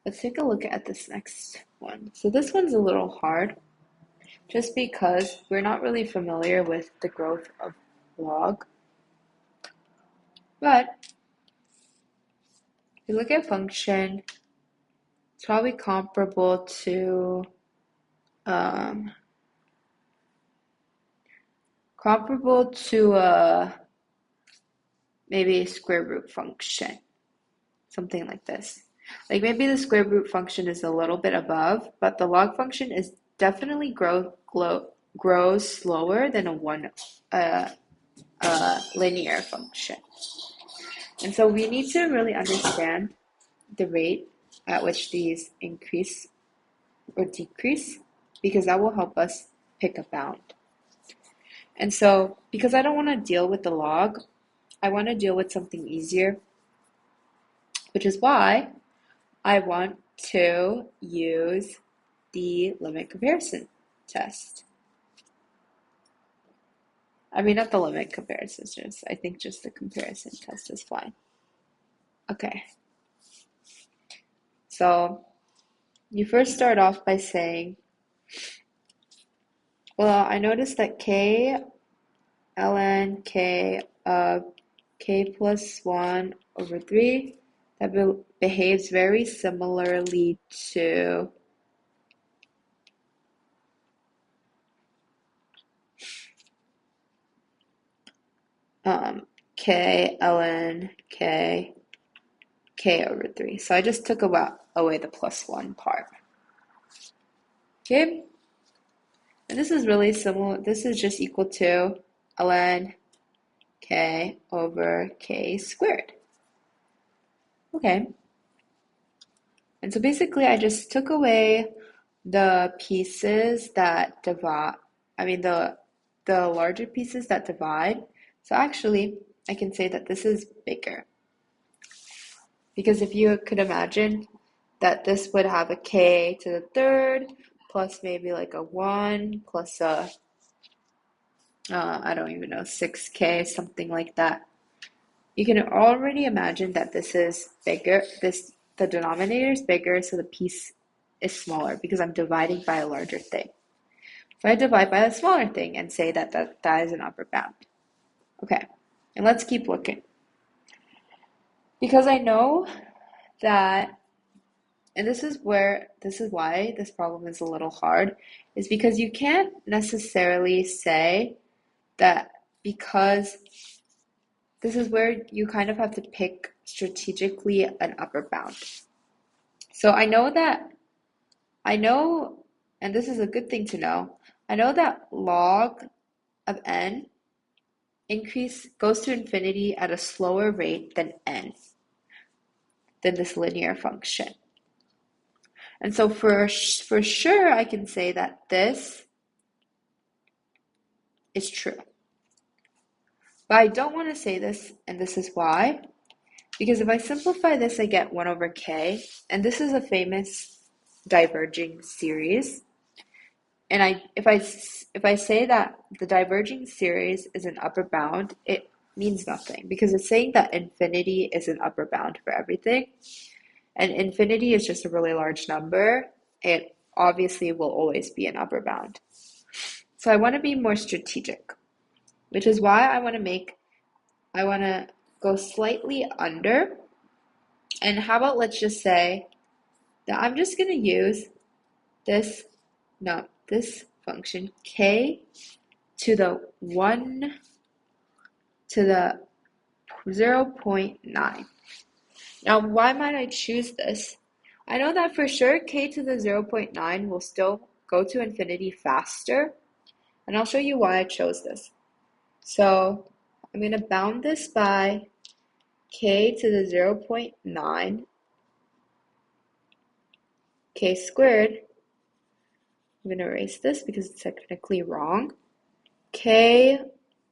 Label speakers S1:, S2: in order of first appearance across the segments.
S1: let's take a look at this next one. So this one's a little hard just because we're not really familiar with the growth of log. But if you look at function, it's probably um, comparable to maybe a square root function, something like this. Like maybe the square root function is a little bit above, but the log function is definitely grows slower than a one uh, linear function. And so we need to really understand the rate at which these increase or decrease because that will help us pick a bound. And so because I don't want to deal with the log, I want to deal with something easier, which is why I want to use the limit comparison test. I mean, not the limit comparison, I think just the comparison test is fine. Okay. So you first start off by saying, well, I noticed that k ln k of k plus 1 over 3 that behaves very similarly to k ln k over 3. So I just took away the plus 1 part. Okay? And this is really similar. This is just equal to ln k over k squared. Okay. And so basically I just took away the pieces that divide, the larger pieces that divide. So actually, I can say that this is bigger. Because if you could imagine that this would have a k to the third, plus maybe like a 1, plus a, I don't even know, 6k, something like that. You can already imagine that this is bigger, the denominator is bigger, so the piece is smaller because I'm dividing by a larger thing. So I divide by a smaller thing and say that is an upper bound. Okay, and let's keep looking. Because I know that, and this is why this problem is a little hard, is because you can't necessarily say that because this is where you kind of have to pick strategically an upper bound. So I know, and this is a good thing to know, I know that log of n goes to infinity at a slower rate than n, than this linear function. And so for sure, I can say that this is true. But I don't want to say this, and this is why. Because if I simplify this, I get 1 over k, and this is a famous diverging series. And if I say that the diverging series is an upper bound, it means nothing because it's saying that infinity is an upper bound for everything. And infinity is just a really large number. It obviously will always be an upper bound. So I want to be more strategic, which is why I want to go slightly under. And how about let's just say that I'm just going to use this function k to the 1 to the 0.9. Now, why might I choose this? I know that for sure k to the 0.9 will still go to infinity faster, and I'll show you why I chose this. So I'm going to bound this by k to the 0.9 k squared. I'm going to erase this because it's technically wrong. K,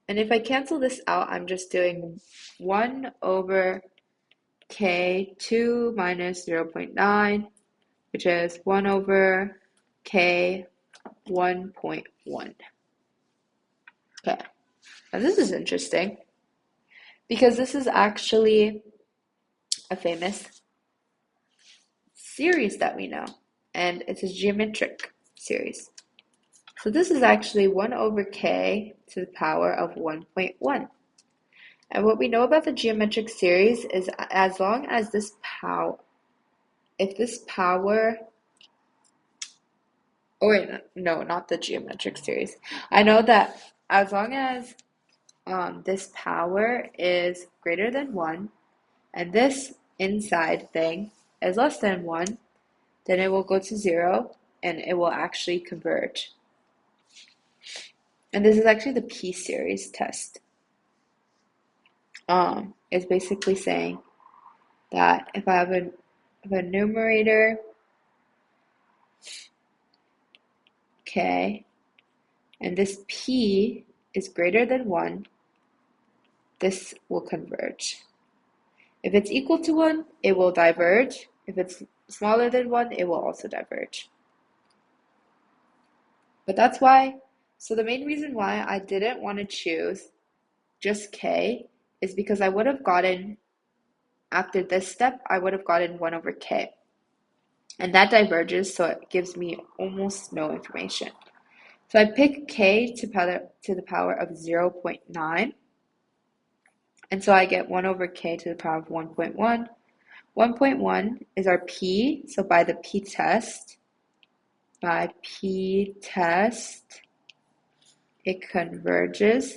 S1: and if I cancel this out, I'm just doing 1 over k2 minus 0.9, which is 1 over k 1.1. Okay, now this is interesting because this is actually a famous series that we know, and it's a geometric series. So this is actually 1 over k to the power of 1.1. And what we know about the geometric series is as long as this power, if this power, oh wait, no, not the geometric series. I know that as long as this power is greater than 1 and this inside thing is less than 1, then it will go to 0 and it will actually converge. And this is actually the p-series test. It's basically saying that if I have a numerator k and this p is greater than 1, this will converge. If it's equal to 1, it will diverge. If it's smaller than 1, it will also diverge. But that's why, so the main reason why I didn't want to choose just k is because I would have gotten, after this step, I would have gotten 1 over k. And that diverges, so it gives me almost no information. So I pick k to the power of 0.9. And so I get 1 over k to the power of 1.1. 1.1 is our p, so by the p-test, it converges.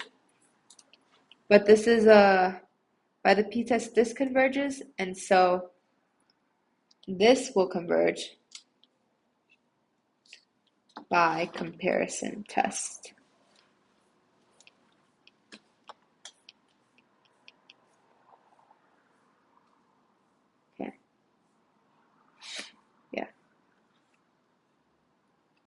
S1: But this is by the p-test, this converges, and so this will converge by comparison test.